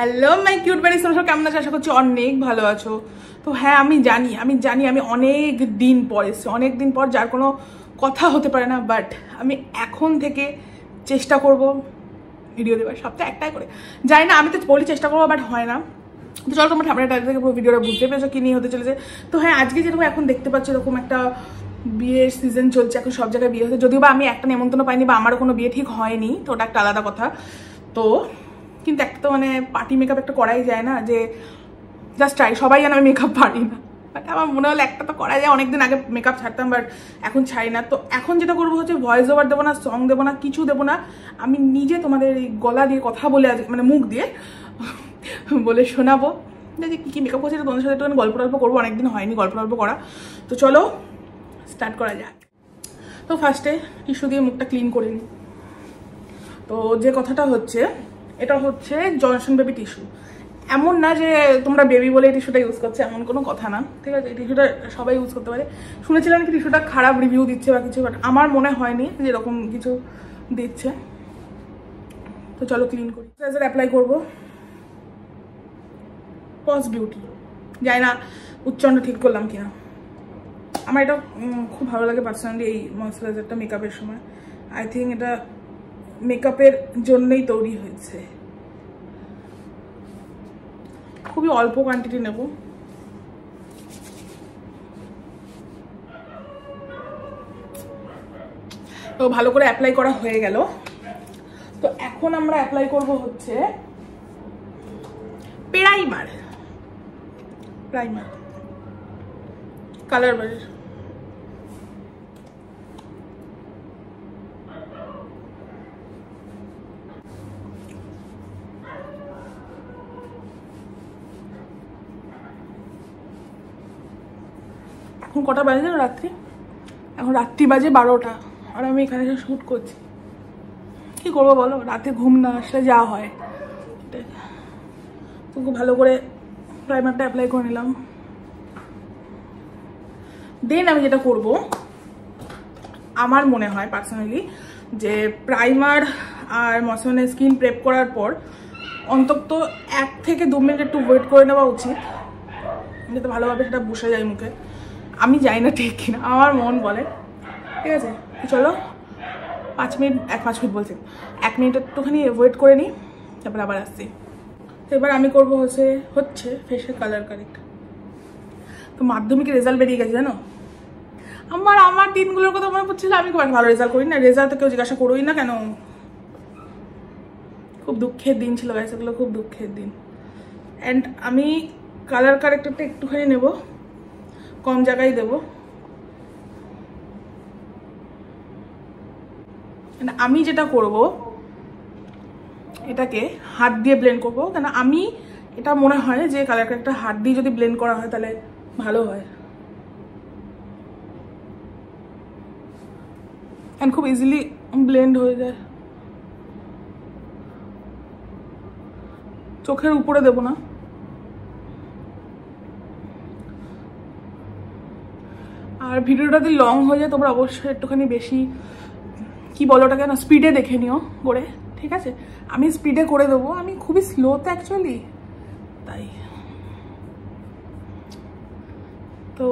Hello my cute বাড়ি, তোমরা কেমন আছো? আশা করছি অনেক ভালো আছো। তো হ্যাঁ, আমি জানি আমি অনেক দিন পর এসেছি, অনেক দিন পর, যার কোনো কথা হতে পারে না। বাট আমি এখন থেকে চেষ্টা করব ভিডিও দেওয়ার, সপ্তাহে একটাই করে। জানি না, আমি তো বলি চেষ্টা করবো, বাট হয় না। তো চলো, তোমরা ঠান্ডা টাইপ থেকে পুরো ভিডিওটা বুঝতে পেরেছো কি নিয়ে হতে চলেছে। তো হ্যাঁ, আজকে যেরকম এখন দেখতে পাচ্ছি, এরকম একটা বিয়ের সিজন চলছে, এখন সব জায়গায় বিয়ে হচ্ছে। যদিও বা আমি একটা নেমন্তন্ন পাইনি বা আমারও কোনো বিয়ে ঠিক হয়নি, তো ওটা একটা আলাদা কথা। তো কিন্তু একটা তো মানে পার্টি মেকআপ একটা করাই যায় না, যে জাস্ট ট্রাই। সবাই জানে আমি মেকআপ পারি না, বাট আমার মনে হলো একটা তো করা যায়। অনেকদিন আগে মেকআপ ছাড়তাম, বাট এখন ছাড়ি না। তো এখন যেটা করবো হচ্ছে, ভয়েস ওভার দেবো না, সং দেবো না, কিছু দেবো না। আমি নিজে তোমাদের এই গলা দিয়ে কথা বলে, মানে মুখ দিয়ে বলে শোনাবো যে কী কী মেকআপ করছে। তোমাদের সাথে একটু গল্প টল্প করবো, অনেকদিন হয়নি গল্প টল্প করা। তো চলো স্টার্ট করা যাক। তো ফার্স্টে টিস্যু দিয়ে মুখটা ক্লিন করে নিই। তো যে কথাটা হচ্ছে, এটা হচ্ছে জনসন বেবি টিস্যু। এমন না যে তোমরা বেবি বলে এই টিস্যুটা ইউজ করছে, এমন কোনো কথা না, ঠিক আছে? এই টিস্যুটা সবাই ইউজ করতে পারে। শুনেছিলাম কি টিস্যুটা খারাপ রিভিউ দিচ্ছে বা কিছু, বাট আমার মনে হয়নি যে এরকম কিছু দিচ্ছে। তো চলো ক্লিন করি। ময়েশ্চারাইজার অ্যাপ্লাই করবো, পজ বিউটি। জানি না উচ্চারণটা ঠিক করলাম কিনা। আমার এটা খুব ভালো লাগে পার্সোনালি, এই ময়েশ্চারাইজারটা মেকআপের সময়। আই থিঙ্ক এটা মেকআপের জন্যই তৈরি হয়েছে। খুবই অল্প কোয়ান্টিটি নেব। তো ভালো করে অ্যাপ্লাই করা হয়ে গেল। তো এখন আমরা অ্যাপ্লাই করব হচ্ছে প্রাইমার কালার বারের। এখন কটা বাজে জানো? রাত্রি, এখন রাত্রি বাজে 12টা, আর আমি এখানে শ্যুট করছি। কি করবো বলো, রাতে ঘুম না আসলে যা হয়। তো খুব ভালো করে প্রাইমারটা অ্যাপ্লাই করে নিলাম। দেন আমি যেটা করব, আমার মনে হয় পার্সোনালি যে প্রাইমার আর ময়শ্চারাইজার স্কিন প্রেপ করার পর অন্তত 1 থেকে 2 মিনিট একটু ওয়েট করে নেওয়া উচিত, যাতে ভালোভাবে সেটা বসে যায় মুখে। আমি জানি না ঠিক কিনা, আমার মন বলে। ঠিক আছে, চলো 5 মিনিট বলছি, 1 মিনিট একটুখানি ওয়েট করে নিই, তারপর আবার আসছি। তো এবার আমি করবো হচ্ছে ফেসের কালার কারেক্ট। তো মাধ্যমিকের রেজাল্ট বেরিয়ে গেছে জানো। আমার দিনগুলোর কথা মনে পড়ছিল, আমি খুব ভালো রেজাল্ট করি না। রেজাল্ট তো কেউ জিজ্ঞাসা করোই না কেন। খুব দুঃখের দিন ছিল গাইস, এগুলো খুব দুঃখের দিন। অ্যান্ড আমি কালার কারেক্টরটা একটুখানি নেব, কম জায়গায় দেবো। আমি যেটা করব, এটাকে হাত দিয়ে ব্লেন্ড করবো, কেন আমি এটা মনে হয় যে কালার কারেক্টর হাত দিয়ে যদি ব্লেন্ড করা হয় তাহলে ভালো হয়, অ্যান্ড খুব ইজিলি ব্লেন্ড হয়ে যায়। চোখের উপরে দেবো না। আর ভিডিওটা যদি লং হয়ে যায়, তোমরা অবশ্যই একটুখানি বেশি কি বলো ওটাকে না, স্পিডে দেখে নিও করে, ঠিক আছে? আমি স্পিডে করে দেবো, আমি খুবই স্লোতে অ্যাকচুয়ালি, তাই। তো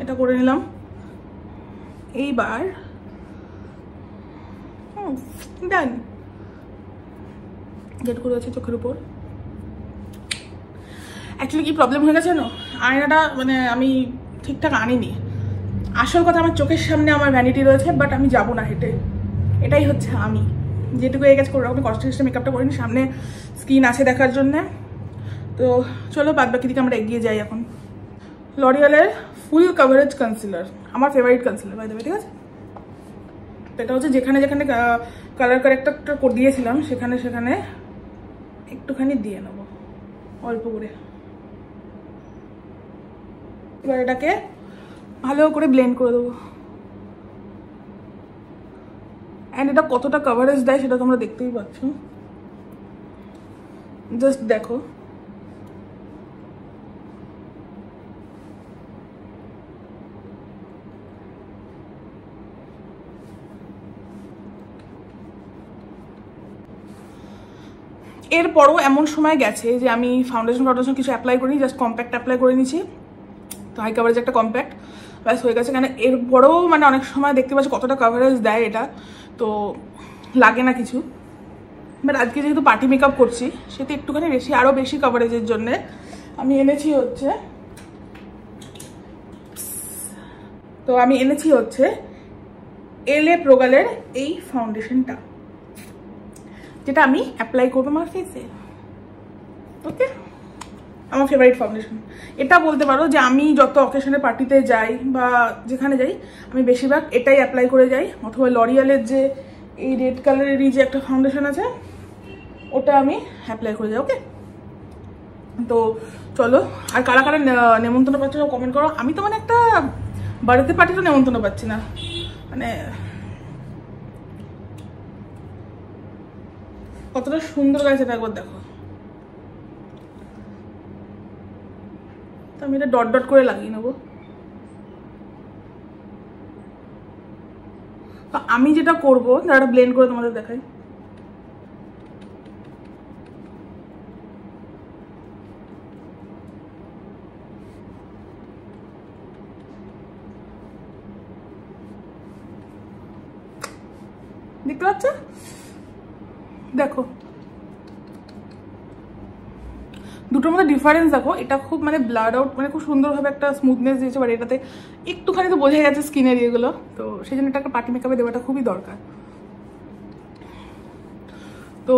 এটা করে নিলাম। এইবার ডান। যেটা করে আছে চোখের উপর। অ্যাকচুয়ালি কি প্রবলেম হয়ে গেছে না, আয়নাটা মানে আমি ঠিকঠাক আনিনি। আসল কথা, আমার চোখের সামনে আমার ভ্যানিটি রয়েছে, বাট আমি যাবো না হেঁটে। এটাই হচ্ছে আমি যেটুকু এই কাজ করে রাখবো। কষ্ট মেকআপটা করিনি, সামনে স্কিন আছে দেখার জন্যে। তো চলো বাদ বাকি দিকে আমরা এগিয়ে যাই। এখন লরিয়ালের ফুল কাভারেজ কনসিলার, আমার favourite concealer by the way, ঠিক আছে? এটা হচ্ছে যেখানে যেখানে কালার কারেক্টরটা দিয়েছিলাম সেখানে সেখানে একটুখানি দিয়ে নেবো অল্প করে। এবার এটাকে ভালো করে ব্লেন্ড করে দেবো। অ্যান্ড এটা কতটা কভারেজ দেয় সেটা তোমরা দেখতেই পাচ্ছ, জাস্ট দেখো। এরপরও এমন সময় গেছে যে আমি ফাউন্ডেশন কিছু অ্যাপ্লাই করিনি, জাস্ট কম্প্যাক্ট অ্যাপ্লাই করে নিয়েছি। তো হাই কাভারেজ একটা কম্প্যাক্ট ব্যাস হয়ে গেছে। কারণ এরপরেও মানে অনেক সময় দেখতে পাচ্ছি কতটা কাভারেজ দেয় এটা, তো লাগে না কিছু। বাট আজকে যেহেতু পার্টি মেকআপ করছি সেটা একটুখানি বেশি, আরও বেশি কাভারেজের জন্যে আমি এনেছি হচ্ছে এলএ প্রোগালের এই ফাউন্ডেশনটা, যেটা আমি অ্যাপ্লাই করবো আমার ফেসে। ওকে, আমার ফেভারিট ফাউন্ডেশন এটা বলতে পারো যে আমি যত অকেশনের পার্টিতে যাই বা যেখানে যাই আমি বেশিরভাগ এটাই অ্যাপ্লাই করে যাই, অথবা লরিয়ালের যে এই রেড কালারেরই যে একটা ফাউন্ডেশন আছে ওটা আমি অ্যাপ্লাই করে যাই। ওকে, তো চলো, আর কারা কারা নেমন্তন্ন পাচ্ছ কমেন্ট করো। আমি তো মানে একটা বাড়িতে পার্টিতে নেমন্তন্ন পাচ্ছি না, মানে কতটা সুন্দর গাছ এটা একবার দেখো। তো আমি এটা ডট ডট করে লাগিয়ে নেবো। তো আমি যেটা করবো দাঁড়া ব্লেন্ড করে তোমাদের দেখাই। দেখতে পাচ্ছ, দেখো দুটোর মধ্যে ডিফারেন্স দেখো। এটা খুব মানে ব্লাড আউট, মানে খুব সুন্দরভাবে একটা স্মুথনেস দিয়েছে, বাট এটাতে একটুখানি তো বোঝা গেছে স্কিনের ইয়েগুলো। তো সেই জন্য এটা একটা পার্টি মেকআপে দেওয়াটা খুবই দরকার। তো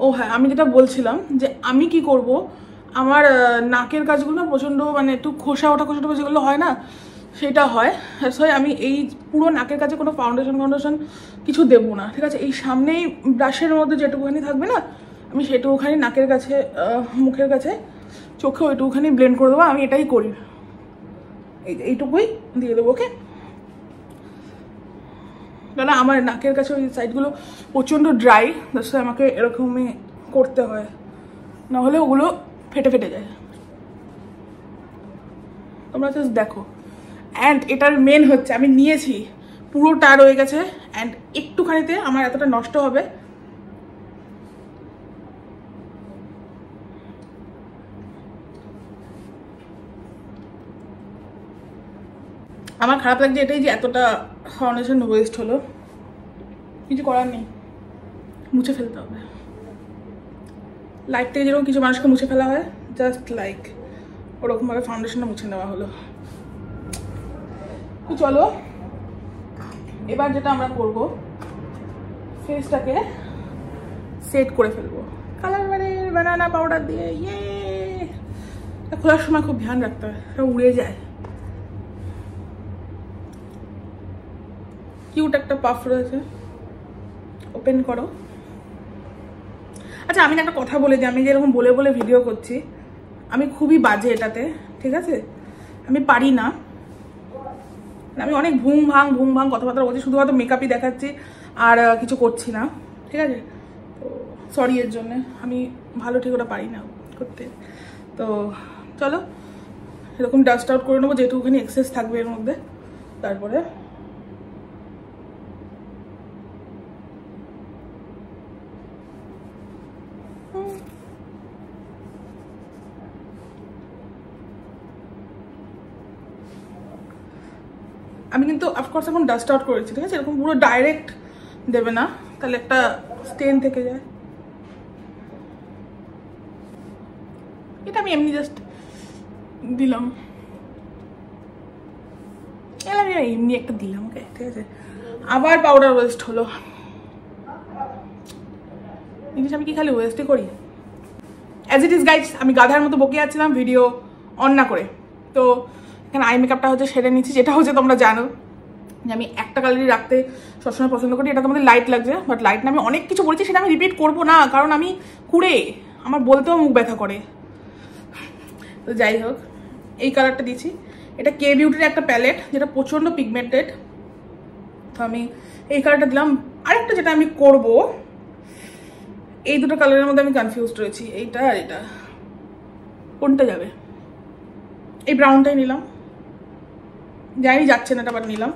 ও হ্যাঁ, আমি যেটা বলছিলাম যে আমি কি করব, আমার নাকের কাজগুলো না প্রচণ্ড মানে একটু খোসা ওঠা যেগুলো হয় না সেটা হয়। সরি, আমি এই পুরো নাকের কাছে কোনো ফাউন্ডেশন কিছু দেবো না, ঠিক আছে? এই সামনেই ব্রাশের মধ্যে যেটুকুখানি থাকবে না আমি সেটুকুখানি নাকের কাছে, মুখের কাছে, চোখে ওইটুকুখানি ব্লেন্ড করে দেবো। আমি এটাই করি, এইটুকুই দিয়ে দেবো। ওকে, কারণ আমার নাকের কাছে ওই সাইডগুলো প্রচণ্ড ড্রাই, তার আমাকে এরকমই করতে হয়, নাহলে ওগুলো ফেটে যায়। তোমরা জাস্ট দেখো। অ্যান্ড এটার মেন হচ্ছে আমি নিয়েছি পুরোটা রয়ে গেছে, অ্যান্ড একটুখানিতে আমার এতটা নষ্ট হবে। আমার খারাপ লাগছে এটাই যে এতটা ফাউন্ডেশন ওয়েস্ট হলো, কিছু করার নেই, মুছে ফেলতে হবে। লাইফ থেকে যেরকম কিছু মানুষকে মুছে ফেলা হয়, জাস্ট লাইক ওরকমভাবে ফাউন্ডেশনটা মুছে নেওয়া হলো। তো চলো, এবার যেটা আমরা করব, ফেসটাকে সেট করে ফেলবো কালার বানানা পাউডার দিয়ে। ইয়ে, খোলার সময় খুব ধ্যান রাখতে হয়, সব উড়ে যায়। কিউট একটা পাফ রয়েছে, ওপেন করো। আচ্ছা, আমি একটা কথা বলে দিই, আমি যেরকম বলে বলে ভিডিও করছি আমি খুবই বাজে এটাতে, ঠিক আছে? আমি পারি না, আমি অনেক ভুং ভাং কথাবার্তা বলছি, শুধুমাত্র মেকআপই দেখাচ্ছি আর কিছু করছি না, ঠিক আছে? তো সরি এর জন্য, আমি ভালো ঠিক ওটা পারি না করতে। তো চলো এরকম ডাস্ট আউট করে নেবো যেটুকুখানি এক্সেস থাকবে এর মধ্যে। তারপরে আমি কিন্তু অফকোর্স এখন ডাস্ট আউট করেছি, ঠিক আছে? এরকম পুরো ডাইরেক্ট দেবে না, তাহলে একটা স্টেন থেকে যায়। এটা আমি এমনি জাস্ট দিলাম, এমনি একটা দিলাম, ওকে, ঠিক আছে? আবার পাউডার ওয়েস্ট হলো। জিনিস আমি কি খালি ওয়েস্টই করি? অ্যাজ ইট ইজ গাইজ, আমি গাধার মতো বকে যাচ্ছিলাম ভিডিও অন না করে। তো এখানে আই মেকআপটা হচ্ছে সেরে নিচ্ছি, যেটা হচ্ছে তোমরা জানো যে আমি একটা কালারই রাখতে সবসময় পছন্দ করি। এটা তোমাদের লাইট লাগছে, বাট লাইট না, আমি অনেক কিছু বলছি, সেটা আমি রিপিট করবো না, কারণ আমি কুড়ে, আমার বলতেও মুখ ব্যথা করে। তো যাই হোক, এই কালারটা দিচ্ছি, এটা কে বিউটির একটা প্যালেট, যেটা প্রচণ্ড পিগমেন্টেড। তো আমি এই কালারটা দিলাম। আরেকটা যেটা আমি করব, এই দুটো কালারের মধ্যে আমি কনফিউজড রয়েছি, এইটা আর এটা, কোনটা যাবে? এই ব্রাউনটাই নিলাম, জানি যাচ্ছে না, এটা আবার নিলাম,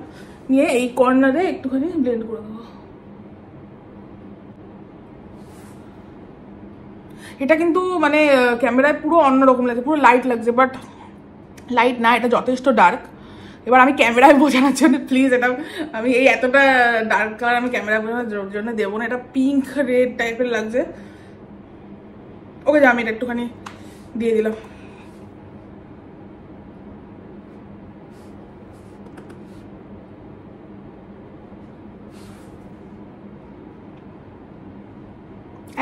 নিয়ে এই কর্নারে একটুখানি ব্লেন্ড করে দেবো। এটা কিন্তু মানে ক্যামেরায় পুরো অন্যরকম লাগছে, পুরো লাইট লাগছে, বাট লাইট না, এটা যথেষ্ট ডার্ক। এবার আমি ক্যামেরায় বোঝানোর জন্য প্লিজ, এটা আমি এই এতটা ডার্ক কালার আমি ক্যামেরায় বোঝানোর জন্য দেবো না। এটা পিঙ্ক রেড টাইপের লাগছে। ওকে, আমি এটা একটুখানি দিয়ে দিলাম।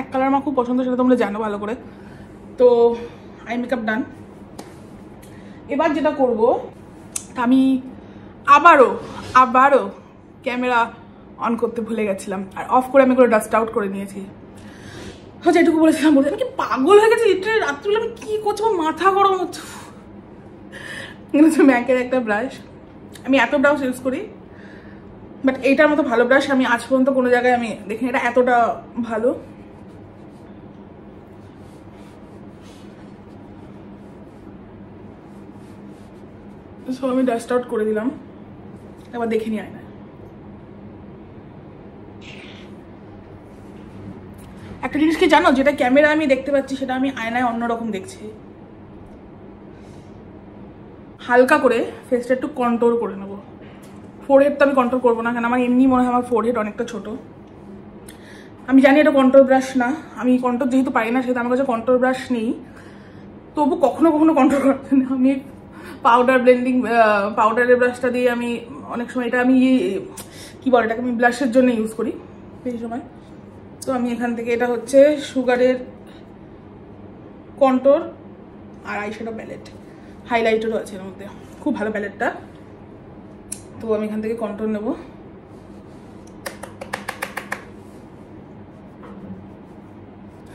এক কালার আমার খুব পছন্দ, সেটা তোমরা জানো ভালো করে। তো আই মেকআপ ডান। এবার যেটা করব, আমি আবারও ক্যামেরা অন করতে ভুলে গেছিলাম, আর অফ করে আমি করে ডাস্ট আউট করে নিয়েছি। হচ্ছে এটুকু বলেছিলাম, বলতে আমি কি পাগল হয়ে গেছি লিটারালি, রাত্রিবেলা আমি কি করছি, মাথা গরম হচ্ছে। ম্যাকের একটা ব্রাশ, আমি এত ব্রাশ ইউজ করি, বাট এইটার মতো ভালো ব্রাশ আমি আজ পর্যন্ত কোনো জায়গায় আমি দেখি, এটা এতটা ভালো। সো আমি ডাস্ট আউট করে দিলাম, এবার দেখে নিই আয়নায়। একটা জিনিস কি জানো, যেটা ক্যামেরা আমি দেখতে পাচ্ছি সেটা আমি আয়নায় অন্যরকম দেখছি। হালকা করে ফেসটা একটু কন্ট্রোল করে নেবো। ফোরহেড তো আমি কন্ট্রোল করবো না, কারণ আমার এমনি মনে হয় আমার ফোরহেড অনেকটা ছোট। আমি জানি এটা কন্ট্রোল ব্রাশ না, আমি কন্ট্রোল যেহেতু পারি না সেহেতু আমার কাছে কন্ট্রোল ব্রাশ নেই, তবু কখনো কখনো কন্ট্রোল করতে না। আমি পাউডারের ব্রাশটা দিয়ে আমি অনেক সময়, এটা আমি কি বলে এটাকে, আমি ব্লাশের জন্য ইউজ করি বেশি সময়। তো আমি এখান থেকে, এটা হচ্ছে সুগারের কন্ট্রোল আর আইশ্যাডো প্যালেট, হাইলাইটারও আছে এর মধ্যে, খুব ভালো প্যালেটটা। তো আমি এখান থেকে কন্ট্রোল নেব।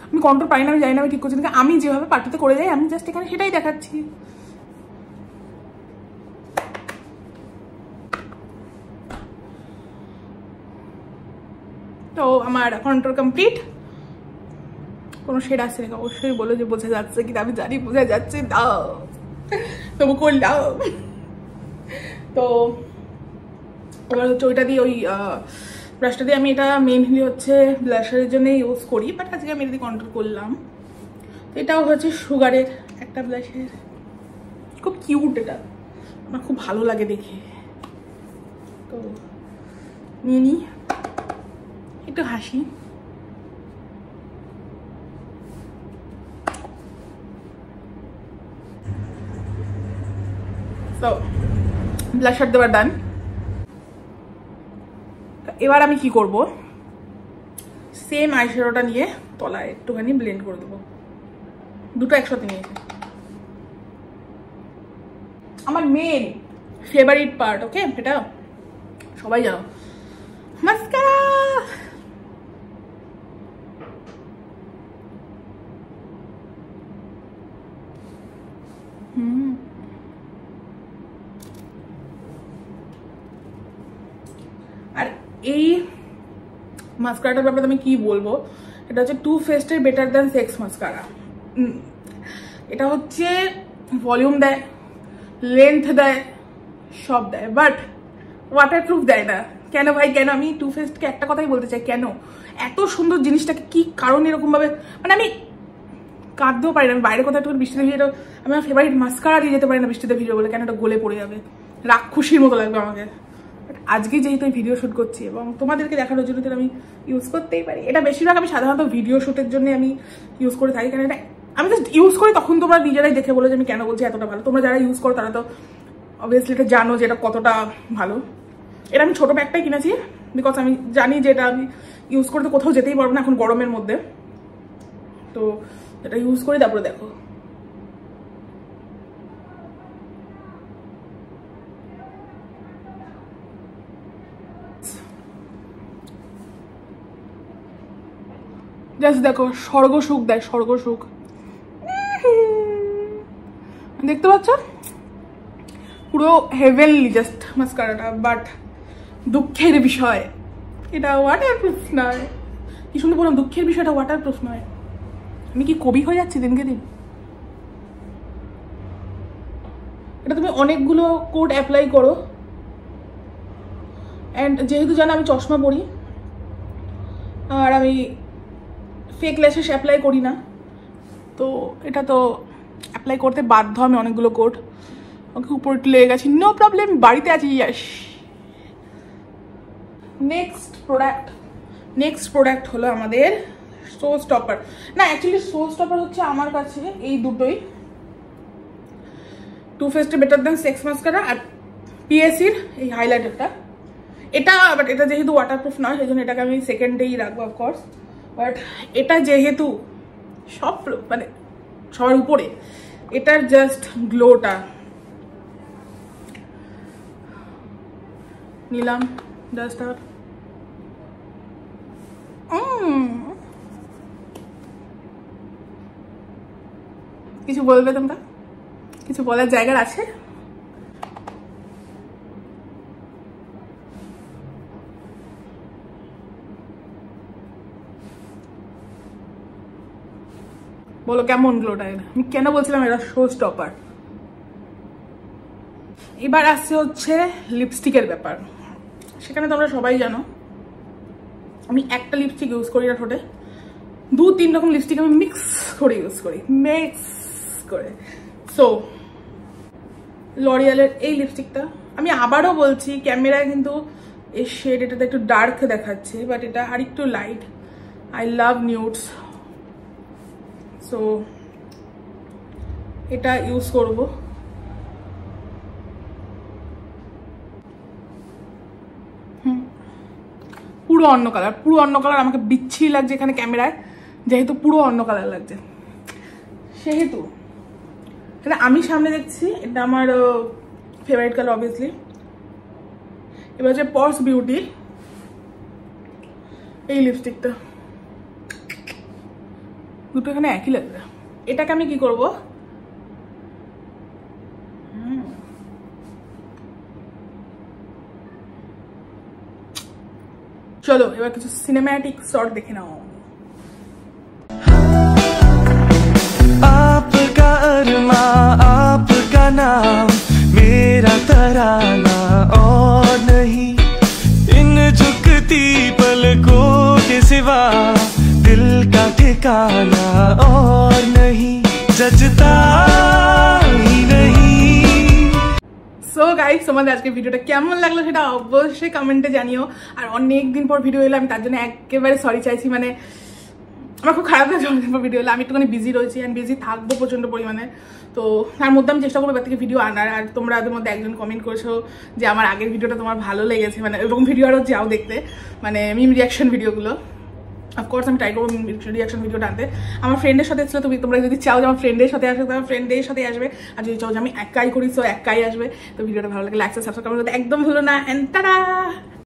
আমি কন্ট্রোল পাই না, আমি জানি না আমি ঠিক করছি না, আমি যেভাবে পার্টিতে করে যাই আমি জাস্ট এখানে সেটাই দেখাচ্ছি। তো আমার কন্ট্রোল কমপ্লিট। কোনো শেড আসছে নাকি অবশ্যই বলো যে বোঝা যাচ্ছে কিনা, আমি জানি বোঝা যাচ্ছে না, তবু করলাম। তো এবার হচ্ছে ওইটা দিয়ে, ওই ব্রাশটা দিয়ে আমি, এটা মেইনলি হচ্ছে ব্লাশারের জন্য ইউজ করি, বাট আজকে আমি এটা কন্ট্রোল করলাম। তো এটাও হচ্ছে সুগারের একটা ব্লাশের, খুব কিউট, এটা আমার খুব ভালো লাগে দেখে। তো নিয়ে নিই, একটু হাসি। তো ব্লাশার দেওয়ার ডান। এবার আমি কি করব, সেম আইশ্যাডোটা নিয়ে তলায় একটুখানি ব্লেন্ড করে দেবো, দুটো একসাথে নিয়েছি। আমার মেন ফেভারিট পার্ট, ওকে, এটা সবাই জানো, মাস্কারা। আর এই মাস্কারাটার ব্যাপারে আমি কি বলবো, এটা হচ্ছে টু ফেস্টের বেটার দ্যান সেক্স মাস্কারা। এটা হচ্ছে ভলিউম দেয়, লেন্থ দেয়, সব দেয়, বাট ওয়াটারপ্রুফ দেয় না। কেন ভাই, কেন? আমি টু ফেস্টকে একটা কথাই বলতে চাই, কেন এত সুন্দর জিনিসটাকে, কি কারণ এরকম ভাবে, মানে আমি কাঁদতেও পারি না, আমি বাইরে কোথাও একটু বৃষ্টিতে ভিজে, আমি আমার ফেভারিট মাস্কারা দিয়ে যেতে পারি না বৃষ্টিতে ভিজে বলে, কেন এটা গলে পড়ে যাবে, রাক্ষসীর মতো লাগবে আমাকে। আজকে যেহেতু আমি ভিডিও শ্যুট করছি এবং তোমাদেরকে দেখানোর জন্য আমি ইউজ করতেই পারি। এটা বেশিরভাগ আমি সাধারণত ভিডিও শ্যুটের জন্য আমি ইউজ করে থাকি, কারণ এটা আমি জাস্ট ইউজ করি, তখন তোমরা নিজেরাই দেখে বলো যে আমি কেন বলছি এতটা ভালো। তোমরা যারা ইউজ করো তারা তো অবভিয়াসলি এটা জানো যে এটা কতটা ভালো। এটা আমি ছোট ব্যাগটাই কিনেছি, বিকজ আমি জানি যে এটা আমি ইউজ করতে কোথাও যেতেই পারবো না এখন গরমের মধ্যে, তো এটা ইউজ করি। তারপরে দেখো, জাস্ট দেখো, স্বর্গসুখ দেয়, স্বর্গসুখ। দেখতে পাচ্ছ, পুরো হেভেনলি জাস্ট মাস্কারাটা, বাট দুঃখের বিষয় এটা ওয়াটারপ্রুফ নয়। কি সুন্দর বললাম, দুঃখের বিষয়টা ওয়াটারপ্রুফ নয়। আমি কি কবি হয়ে যাচ্ছি দিনকে দিন? এটা তুমি অনেকগুলো কোড অ্যাপ্লাই করো, অ্যান্ড যেহেতু জানো আমি চশমা পরি আর আমি ফেক ল্যাশেস অ্যাপ্লাই করি না, তো এটা তো অ্যাপ্লাই করতে বাধ্য আমি অনেকগুলো কোড। ওকে উপরে একটু লেগে গেছি, নো প্রবলেম, বাড়িতে আছি। ইয়াস। নেক্সট প্রোডাক্ট হলো আমাদের শো স্টপার। না, অ্যাকচুয়ালি শো স্টপার হচ্ছে আমার কাছে এই দুটোই, too faced better than sex mascara আর পিএসির এই হাইলাইটারটা। বাট এটা যেহেতু ওয়াটারপ্রুফ নয়, সেই জন্য এটাকে আমি সেকেন্ডেই রাখবো অফকোর্স। বাট এটা যেহেতু মানে সবার উপরে, এটার জাস্ট গ্লোটা নিলাম জাস্ট। আর কিছু বলবে তোমরা? কিছু বলার জায়গার আছে? বলো কেমন গ্লোটা? আমি কেন বলছিলাম এটা শো স্টপার। এবার আসছে হচ্ছে লিপস্টিকের ব্যাপার। সেখানে তোমরা সবাই জানো আমি একটা লিপস্টিক ইউজ করি না ঠোঁটে, 2-3 রকম লিপস্টিক আমি মিক্স করে ইউজ করি, সো লরিয়ালের এই লিপস্টিকটা আমি আবারও বলছি, ক্যামেরায় কিন্তু এই শেড এটাতে একটু ডার্ক দেখাচ্ছে, বাট এটা আর একটু লাইট। আই লাভ নিউডস, সো এটা ইউজ করব। পুরো অন্য কালার, আমাকে বিচ্ছিরি লাগছে এখানে ক্যামেরায়, যেহেতু পুরো অন্য কালার লাগছে, সেহেতু এটা আমি সামনে দেখছি। এটা আমার ফেভারিট কালার অবভিয়াসলি। এবার হচ্ছে পরস বিউটি এই লিপস্টিকটা, দুটো এখানে একই লাগবে। এটাকে আমি কি করব, চলো এবার কিছু সিনেম্যাটিক শট দেখে নাও। आपका अरमा आपका नाम मेरा तराना और नहीं, इन झुकती पलकों के सिवा दिल का ठिकाना और नहीं, जजता ही नहीं। সো গাইস, তোমাদের আজকে ভিডিওটা কেমন লাগলো সেটা অবশ্যই কমেন্টে জানিও। আর অনেক দিন পর ভিডিও এলো, আমি তার জন্য একেবারে সরি চাইছি। মানে আমার খুব খারাপ লাগছে অনেকদিন পর ভিডিও এলো। আমি একটুখানি বিজি রয়েছি, অ্যান্ড বিজি থাকবো প্রচণ্ড পরিমাণে। তো তার মধ্যে আমি চেষ্টা করবো এবার থেকে ভিডিও আনার। আর তোমরা ওদের মধ্যে একজন কমেন্ট করেছো যে আমার আগের ভিডিওটা তোমার ভালো লেগেছে, মানে এরকম ভিডিও আরও যাও দেখতে, মানে মিম রিয়াকশন ভিডিওগুলো। অফকোর্স আমি ট্রাই করবো রিয়াকশন ভিডিওটা আনতে। আমার ফ্রেন্ডের সাথে এসেছিলো, তোমরা যদি চাও যে আমার ফ্রেন্ডের সাথে আসবে, আমার ফ্রেন্ডের সাথে আসবে। আর যদি চাও যে আমি একাই করি, সো একাই আসবে। তো ভিডিওটা ভালো লাগলে লাইক সাবস্ক্রাইব করতে একদম ভুলো না। And tata.